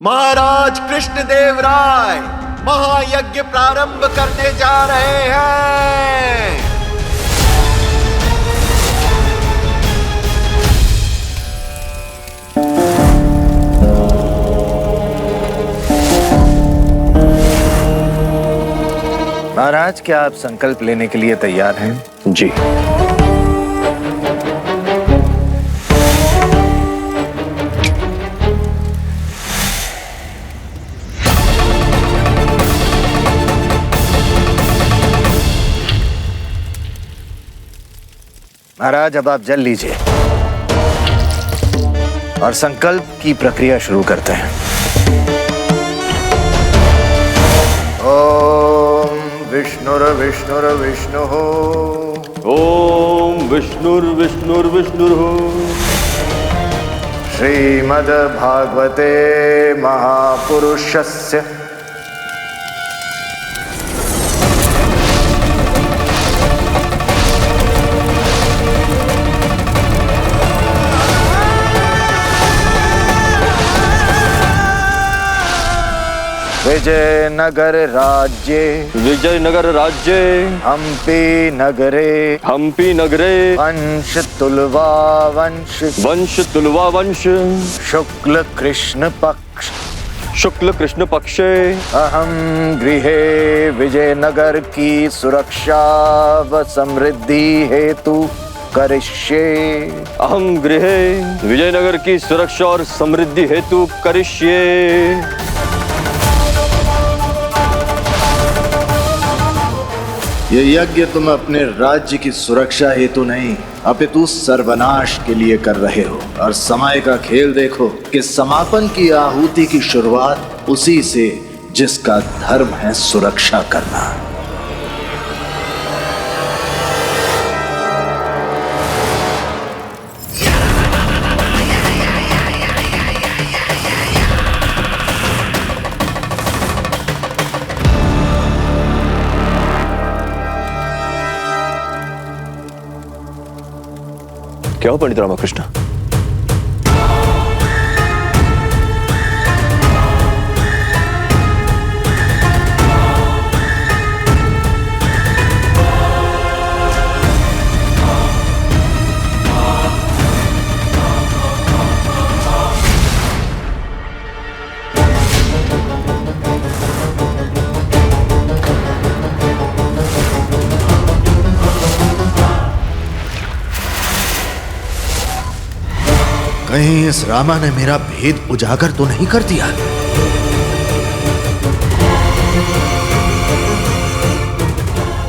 महाराज कृष्णदेव राय महायज्ञ प्रारंभ करने जा रहे हैं। महाराज, क्या आप संकल्प लेने के लिए तैयार हैं? जी। महाराज, अब आप जल लीजिए और संकल्प की प्रक्रिया शुरू करते हैं। ओम विष्णुर्विष्णुर्विष्णु ओम विष्णुर्विष्णुर्विष्णु श्रीमद्भागवते महापुरुषस्य विजयनगर राज्ये हम्पी नगरे वंश तुलवा वंश शुक्ल कृष्ण पक्षे अहम गृहे विजयनगर की सुरक्षा व समृद्धि हेतु करिष्ये। अहम गृहे विजयनगर की सुरक्षा और समृद्धि हेतु करिष्ये। ये यज्ञ तुम अपने राज्य की सुरक्षा हेतु नहीं अपितु सर्वनाश के लिए कर रहे हो। और समय का खेल देखो कि समापन की आहुति की शुरुआत उसी से जिसका धर्म है सुरक्षा करना। क्या हो पंडित रामकृष्ण? कहीं इस रामा ने मेरा भेद उजागर तो नहीं कर दिया?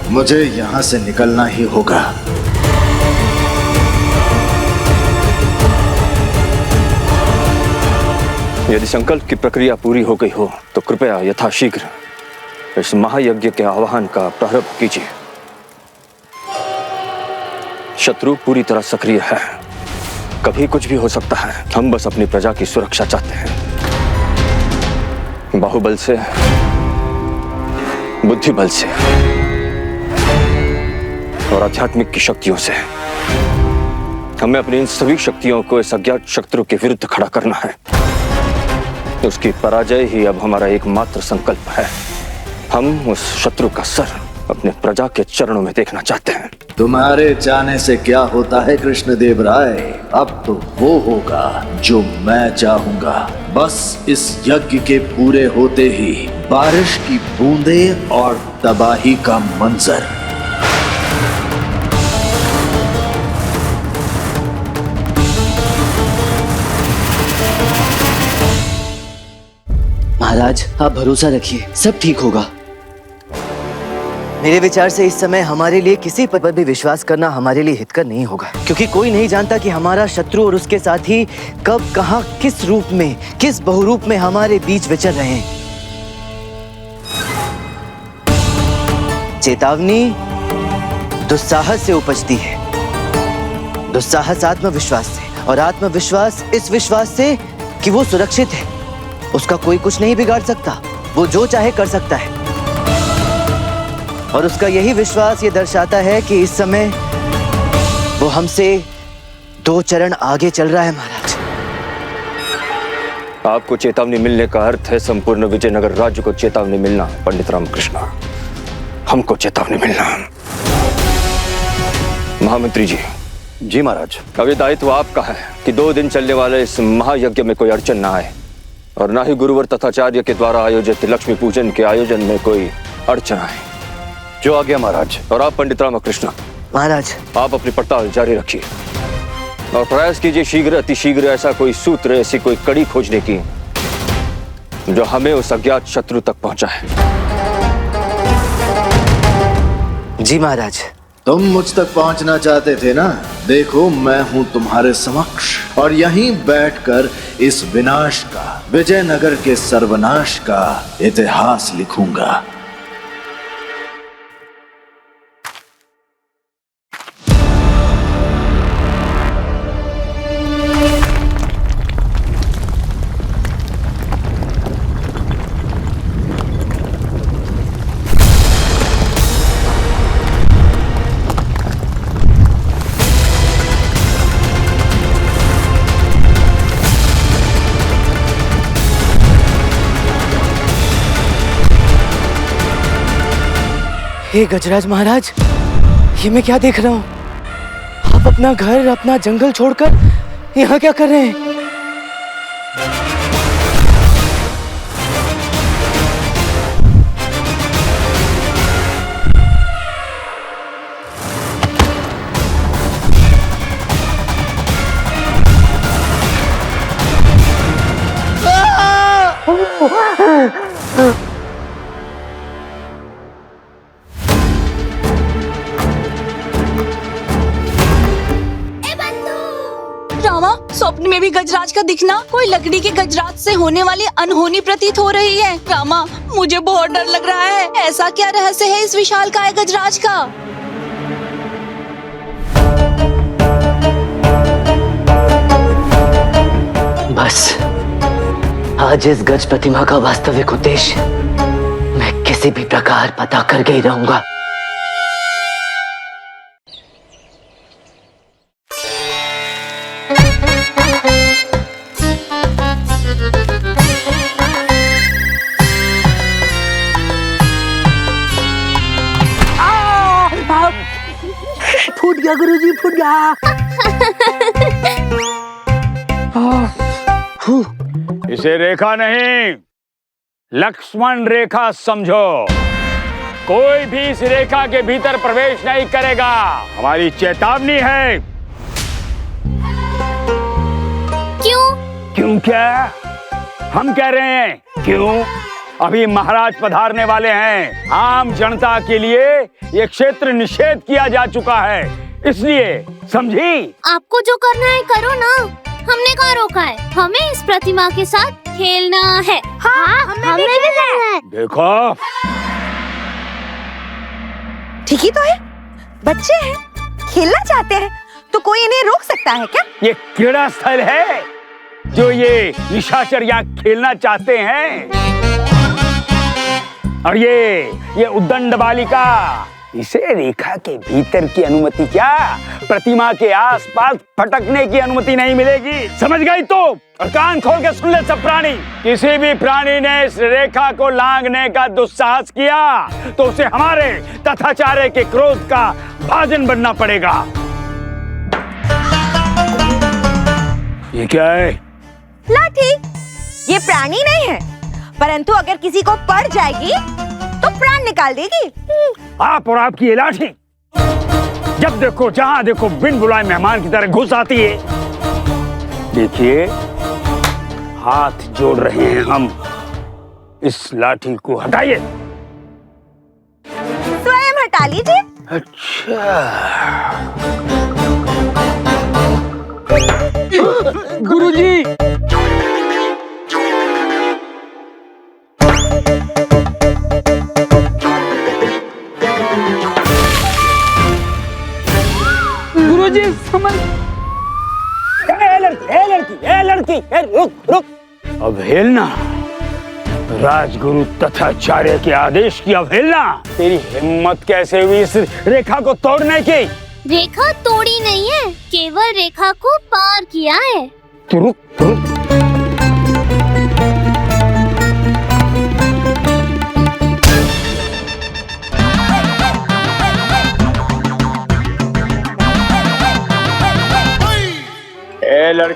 मुझे यहां से निकलना ही होगा। यदि संकल्प की प्रक्रिया पूरी हो गई हो तो कृपया यथाशीघ्र इस महायज्ञ के आह्वान का प्रारंभ कीजिए। शत्रु पूरी तरह सक्रिय है, कभी कुछ भी हो सकता है। हम बस अपनी प्रजा की सुरक्षा चाहते हैं। बाहुबल से, बुद्धिबल से और आध्यात्मिक की शक्तियों से हमें अपनी इन सभी शक्तियों को इस अज्ञात शत्रु के विरुद्ध खड़ा करना है। उसकी पराजय ही अब हमारा एकमात्र संकल्प है। हम उस शत्रु का सर अपने प्रजा के चरणों में देखना चाहते हैं। तुम्हारे चाहने से क्या होता है कृष्णदेव राय? अब तो वो होगा जो मैं चाहूंगा। बस इस यज्ञ के पूरे होते ही बारिश की बूंदें और तबाही का मंजर। महाराज, आप भरोसा रखिए, सब ठीक होगा। मेरे विचार से इस समय हमारे लिए किसी पर भी विश्वास करना हमारे लिए हितकर नहीं होगा, क्योंकि कोई नहीं जानता कि हमारा शत्रु और उसके साथी कब, कहां, किस रूप में, किस बहुरूप में हमारे बीच विचर रहे हैं। चेतावनी दुस्साहस से उपजती है, दुस्साहस आत्मविश्वास से, और आत्मविश्वास इस विश्वास से कि वो सुरक्षित है, उसका कोई कुछ नहीं बिगाड़ सकता, वो जो चाहे कर सकता है। और उसका यही विश्वास ये दर्शाता है कि इस समय वो हमसे 2 चरण आगे चल रहा है। महाराज, आपको चेतावनी मिलने का अर्थ है संपूर्ण विजयनगर राज्य को चेतावनी मिलना। पंडित रामकृष्ण, हमको चेतावनी मिलना। महामंत्री जी। जी महाराज। अब ये दायित्व आपका है कि 2 दिन चलने वाले इस महायज्ञ में कोई अड़चन ना आए और ना ही गुरुवर तथाचार्य के द्वारा आयोजित लक्ष्मी पूजन के आयोजन में कोई अड़चन आए। जो आ गया महाराज। और आप पंडित रामकृष्ण, महाराज आप अपनी पड़ताल जारी रखिए और प्रयास कीजिए शीघ्र अतिशीघ्र ऐसा कोई सूत्र, ऐसी कोई कड़ी खोजने की जो हमें उस अज्ञात शत्रु तक पहुंचाए। जी महाराज। तुम मुझ तक पहुंचना चाहते थे ना? देखो, मैं हूं तुम्हारे समक्ष और यहीं बैठकर इस विनाश का, विजयनगर के सर्वनाश का इतिहास लिखूंगा। हे गजराज महाराज, ये मैं क्या देख रहा हूँ? आप अपना घर, अपना जंगल छोड़कर यहाँ क्या कर रहे हैं? रामा, स्वप्न में भी गजराज का दिखना कोई लकड़ी के गजराज से होने वाली अनहोनी प्रतीत हो रही है। रामा, मुझे बहुत डर लग रहा है। ऐसा क्या रहस्य है इस विशालकाय गजराज का? बस आज इस गज प्रतिमा का वास्तविक उद्देश्य मैं किसी भी प्रकार पता करके ही रहूंगा। फूट गया गुरुजी, फूट गया। इसे रेखा नहीं, लक्ष्मण रेखा समझो। कोई भी इस रेखा के भीतर प्रवेश नहीं करेगा। हमारी चेतावनी है। क्यों? क्यों क्या? हम कह रहे हैं क्यों। अभी महाराज पधारने वाले हैं। आम जनता के लिए ये क्षेत्र निषेध किया जा चुका है, इसलिए समझी। आपको जो करना है करो ना, हमने कहाँ रोका है। हमें इस प्रतिमा के साथ खेलना है। हाँ, हमें भी खेलना है। देखो, ठीक ही तो है, बच्चे हैं, खेलना चाहते हैं तो कोई इन्हें रोक सकता है क्या? ये क्रीड़ा स्थल है जो ये निशाचर यहाँ खेलना चाहते हैं। और ये उद्दंड बालिका, इसे रेखा के भीतर की अनुमति क्या, प्रतिमा के आसपास फटकने की अनुमति नहीं मिलेगी। समझ गई तो? और कान खोल के सुन ले सब प्राणी। किसी भी प्राणी ने इस रेखा को लांघने का दुस्साहस किया तो उसे हमारे तथाचार्य के क्रोध का भाजन बनना पड़ेगा। ये क्या है? लाठी। ये प्राणी नहीं है, परंतु अगर किसी को पड़ जाएगी तो प्राण निकाल देगी। आप और आपकी ये लाठी जब देखो जहां देखो बिन बुलाए मेहमान की तरह घुस आती है। देखिए, हाथ जोड़ रहे हैं हम, इस लाठी को हटाइए। स्वयं हटा लीजिए। अच्छा, गुरुजी। गुरुजी समझ। लड़की, रुक। अवहेलना, राजगुरु तथाचार्य के आदेश की अवहेलना। तेरी हिम्मत कैसे हुई इस रेखा को तोड़ने की? रेखा तोड़ी नहीं है, केवल रेखा को पार किया है। तू रुक।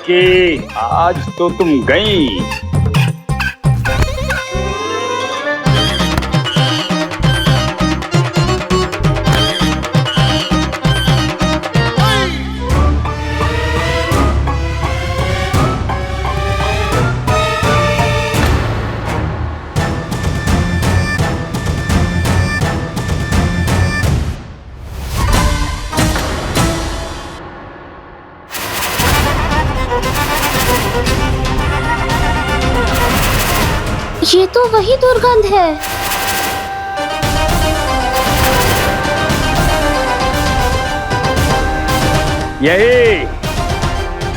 की, आज तो तुम गई। ये तो वही दुर्गंध है।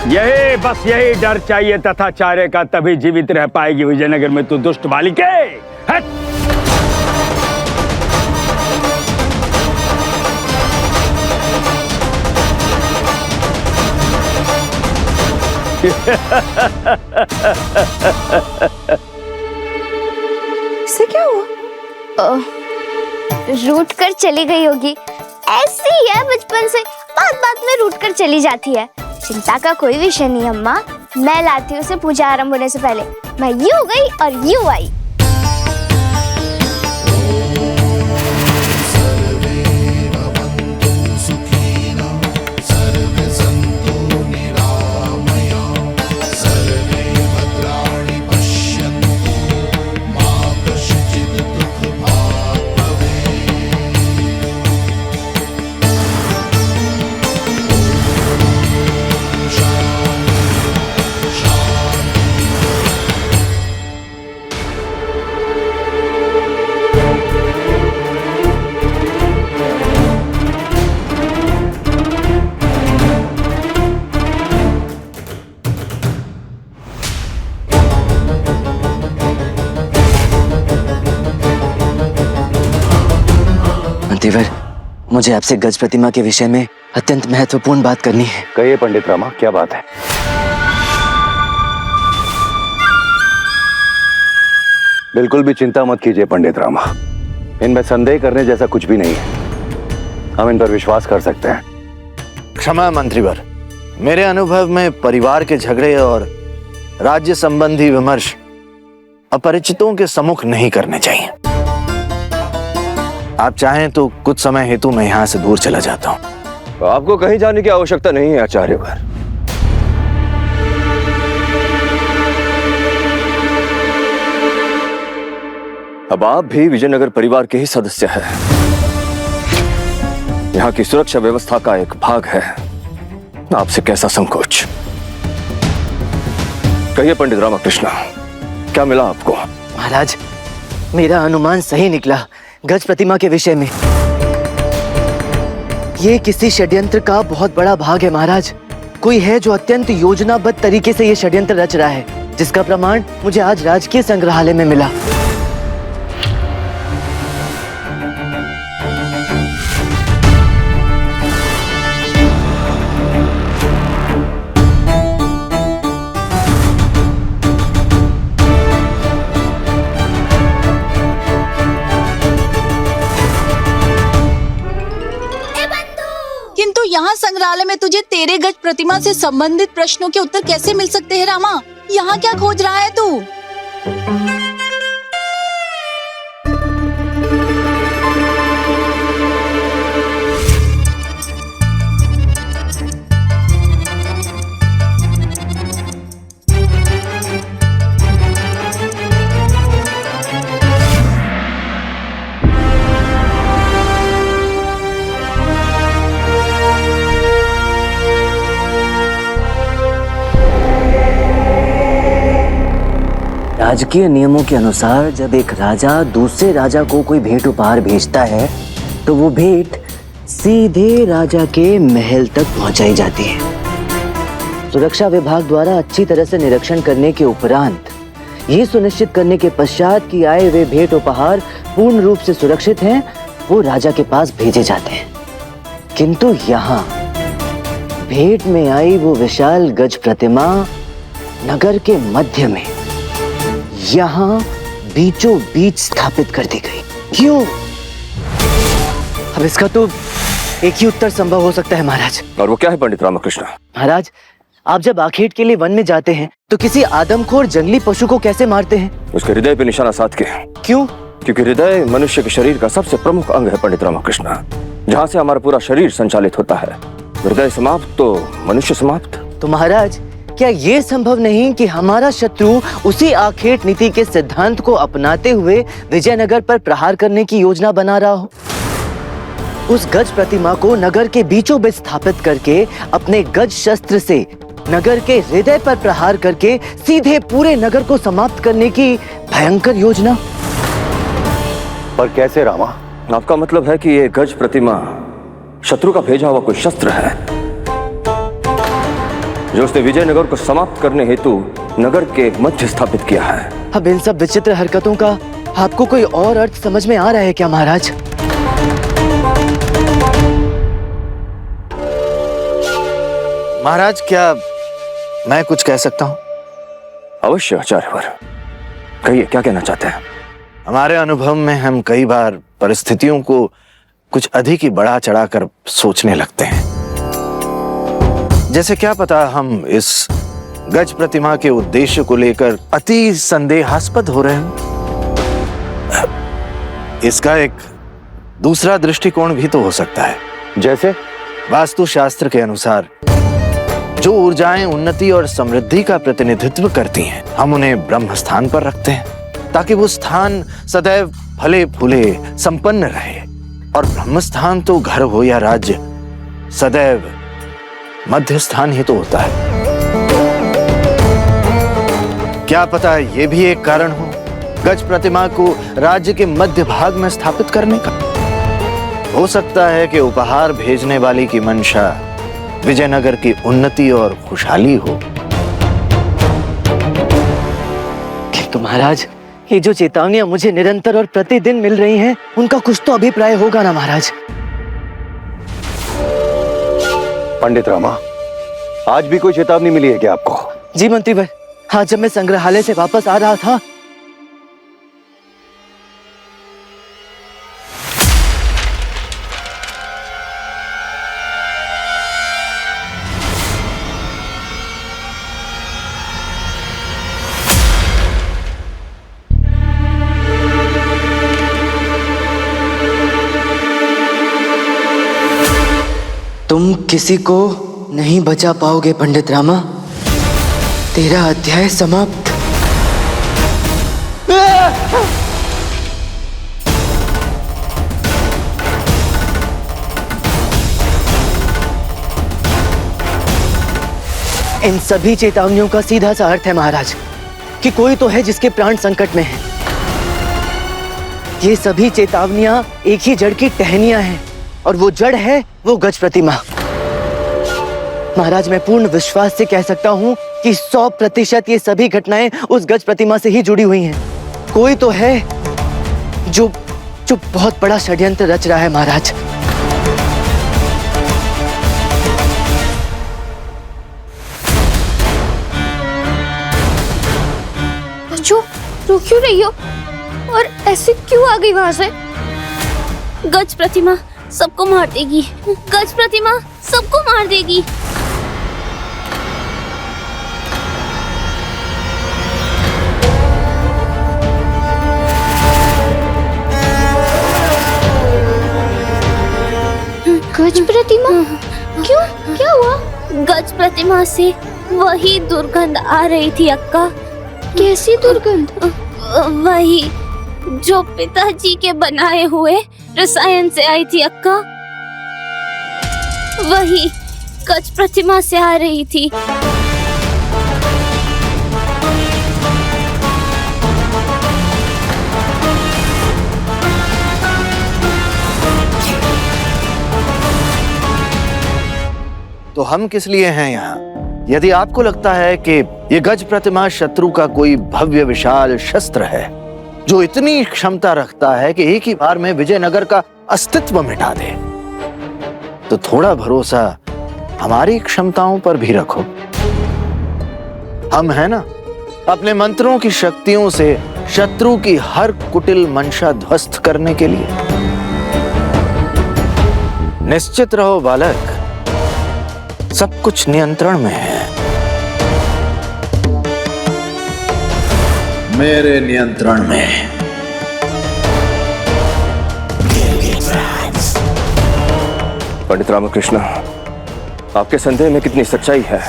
यही बस यही डर चाहिए तथाचार्य का, तभी जीवित रह पाएगी विजयनगर में तू दुष्ट बालिके। हट! इससे क्या हुआ? रूठ कर चली गई होगी, ऐसी ही है बचपन से, बात बात में रूठ कर चली जाती है। चिंता का कोई विषय नहीं अम्मा, मैं लाती हूँ उसे पूजा आरंभ होने से पहले। मैं यूं गई और यूं आई। मंत्रीवर, मुझे आपसे गज प्रतिमा के विषय में अत्यंत महत्वपूर्ण बात करनी है। कहिए पंडित रामा, क्या बात है? बिल्कुल भी चिंता मत कीजिए पंडित रामा, इनमें संदेह करने जैसा कुछ भी नहीं है। हम इन पर विश्वास कर सकते हैं। क्षमा मंत्रीवर, मेरे अनुभव में परिवार के झगड़े और राज्य संबंधी विमर्श अपरिचितों के सम्मुख नहीं करने चाहिए। आप चाहें तो कुछ समय हेतु मैं यहाँ से दूर चला जाता हूँ। तो आपको कहीं जाने की आवश्यकता नहीं है आचार्यवर। अब आप भी विजयनगर परिवार के ही सदस्य हैं। यहाँ की सुरक्षा व्यवस्था का एक भाग है। आपसे कैसा संकोच? कहिए पंडित रामकृष्ण, क्या मिला आपको? महाराज, मेरा अनुमान सही निकला गज प्रतिमा के विषय में। ये किसी षड्यंत्र का बहुत बड़ा भाग है महाराज। कोई है जो अत्यंत योजनाबद्ध तरीके से ये षड्यंत्र रच रहा है, जिसका प्रमाण मुझे आज राजकीय संग्रहालय में मिला। यहाँ संग्रहालय में तुझे तेरे गज प्रतिमा से संबंधित प्रश्नों के उत्तर कैसे मिल सकते हैं रामा? यहाँ क्या खोज रहा है तू? राजकीय नियमों के अनुसार जब एक राजा दूसरे राजा को कोई भेंट उपहार भेजता है तो वो भेंट सीधे राजा के महल तक पहुंचाई जाती है। सुरक्षा विभाग द्वारा अच्छी तरह से निरीक्षण करने के उपरांत ये सुनिश्चित करने के पश्चात कि आए हुए भेंट उपहार पूर्ण रूप से सुरक्षित हैं, वो राजा के पास भेजे जाते हैं। किंतु यहाँ भेंट में आई वो विशाल गज प्रतिमा नगर के मध्य में यहाँ बीचों बीच स्थापित कर दी गई। क्यों? अब इसका तो एक ही उत्तर संभव हो सकता है महाराज। और वो क्या है पंडित रामकृष्ण? महाराज, आप जब आखेट के लिए वन में जाते हैं तो किसी आदमखोर जंगली पशु को कैसे मारते हैं? उसके हृदय पे निशाना साध के। क्यों? क्योंकि हृदय मनुष्य के शरीर का सबसे प्रमुख अंग है पंडित रामकृष्ण, जहाँ से हमारा पूरा शरीर संचालित होता है। हृदय समाप्त तो मनुष्य समाप्त। तो महाराज, क्या ये संभव नहीं कि हमारा शत्रु उसी आखेट नीति के सिद्धांत को अपनाते हुए विजयनगर पर प्रहार करने की योजना बना रहा हो? उस गज प्रतिमा को नगर के बीचों बीच स्थापित करके अपने गज शस्त्र से नगर के हृदय पर प्रहार करके सीधे पूरे नगर को समाप्त करने की भयंकर योजना। पर कैसे रामा? आपका मतलब है कि ये गज प्रतिमा शत्रु का भेजा हुआ कोई शस्त्र है जो उसने विजयनगर को समाप्त करने हेतु नगर के मध्य स्थापित किया है। अब इन सब विचित्र हरकतों का आपको कोई और अर्थ समझ में आ रहा है क्या महाराज? महाराज, क्या मैं कुछ कह सकता हूं? अवश्य आचार्यवर, कहिए क्या कहना चाहते हैं? हमारे अनुभव में हम कई बार परिस्थितियों को कुछ अधिक ही बढ़ा चढ़ाकर सोचने लगते हैं। जैसे क्या पता हम इस गज प्रतिमा के उद्देश्य को लेकर अति संदेहास्पद हो रहे हैं। इसका एक दूसरा दृष्टिकोण भी तो हो सकता है। जैसे? वास्तुशास्त्र के अनुसार जो ऊर्जाएं उन्नति और समृद्धि का प्रतिनिधित्व करती हैं, हम उन्हें ब्रह्म स्थान पर रखते हैं ताकि वो स्थान सदैव फले फूले संपन्न रहे। और ब्रह्म स्थान तो घर हो या राज्य, सदैव मध्य स्थान ही तो होता है। क्या पता ये भी एक कारण हो गज प्रतिमा को राज्य के मध्य भाग में स्थापित करने का। हो सकता है कि उपहार भेजने वाली की मंशा विजयनगर की उन्नति और खुशहाली हो। किंतु महाराज, ये जो चेतावनियां मुझे निरंतर और प्रतिदिन मिल रही हैं, उनका कुछ तो अभिप्राय होगा ना महाराज? पंडित रामा, आज भी कोई चेतावनी मिली है क्या आपको? जी मंत्रीवर, आज जब मैं संग्रहालय से वापस आ रहा था तुम किसी को नहीं बचा पाओगे पंडित रामा। तेरा अध्याय समाप्त। इन सभी चेतावनियों का सीधा सा अर्थ है महाराज कि कोई तो है जिसके प्राण संकट में है। ये सभी चेतावनियां एक ही जड़ की टहनियां हैं और वो जड़ है वो गज प्रतिमा। महाराज, मैं पूर्ण विश्वास से कह सकता हूं कि 100% ये सभी घटनाएं उस गज प्रतिमा से ही जुड़ी हुई हैं। कोई तो है जो बहुत बड़ा षड्यंत्र रच रहा है महाराज। बच्चों, रो क्यों रही हो? और ऐसे क्यों आ गई वहां से? गज प्रतिमा सबको मार देगी। गज प्रतिमा सबको मार देगी। गज प्रतिमा? क्यों? क्या हुआ? गज प्रतिमा से वही दुर्गंध आ रही थी अक्का। कैसी दुर्गंध? वही जो पिताजी के बनाए हुए रसायन से आई थी अक्का। वही गज प्रतिमा से आ रही थी। तो हम किस लिए हैं यहाँ? यदि आपको लगता है कि ये गज प्रतिमा शत्रु का कोई भव्य विशाल शस्त्र है जो इतनी क्षमता रखता है कि एक ही बार में विजयनगर का अस्तित्व मिटा दे, तो थोड़ा भरोसा हमारी क्षमताओं पर भी रखो। हम हैं ना, अपने मंत्रों की शक्तियों से शत्रु की हर कुटिल मंशा ध्वस्त करने के लिए। निश्चित रहो बालक, सब कुछ नियंत्रण में है। मेरे नियंत्रण में। पंडित रामकृष्ण, आपके संदेह में कितनी सच्चाई है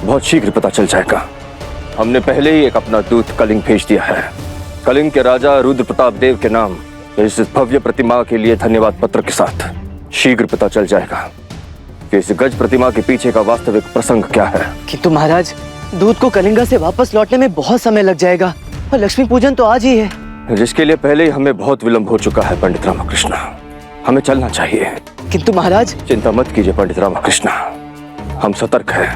बहुत शीघ्र पता चल जाएगा। हमने पहले ही एक अपना दूत कलिंग भेज दिया है। कलिंग के राजा रुद्र प्रताप देव के नाम इस भव्य प्रतिमा के लिए धन्यवाद पत्र के साथ शीघ्र पता चल जाएगा कि इस गज प्रतिमा के पीछे का वास्तविक प्रसंग क्या है। किंतु महाराज, दूध को कलिंगा से वापस लौटने में बहुत समय लग जाएगा और लक्ष्मी पूजन तो आज ही है। जिसके लिए पहले ही हमें बहुत विलंब हो चुका है पंडित रामकृष्ण, हमें चलना चाहिए। किंतु महाराज, चिंता मत कीजिए पंडित रामकृष्ण, हम सतर्क हैं।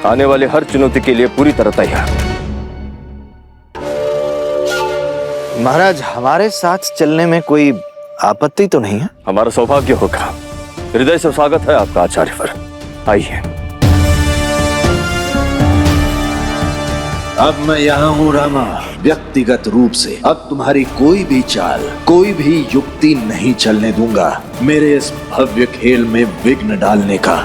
आने वाले हर चुनौती के लिए पूरी तरह तैयार। महाराज, हमारे साथ चलने में कोई आपत्ति तो नहीं है? हमारा सौभाग्य होगा। हृदय से स्वागत है आपका आचार्यवर, आइए। अब मैं यहाँ हूँ रामा, व्यक्तिगत रूप से। अब तुम्हारी कोई भी चाल, कोई भी युक्ति नहीं चलने दूंगा मेरे इस भव्य खेल में विघ्न डालने का।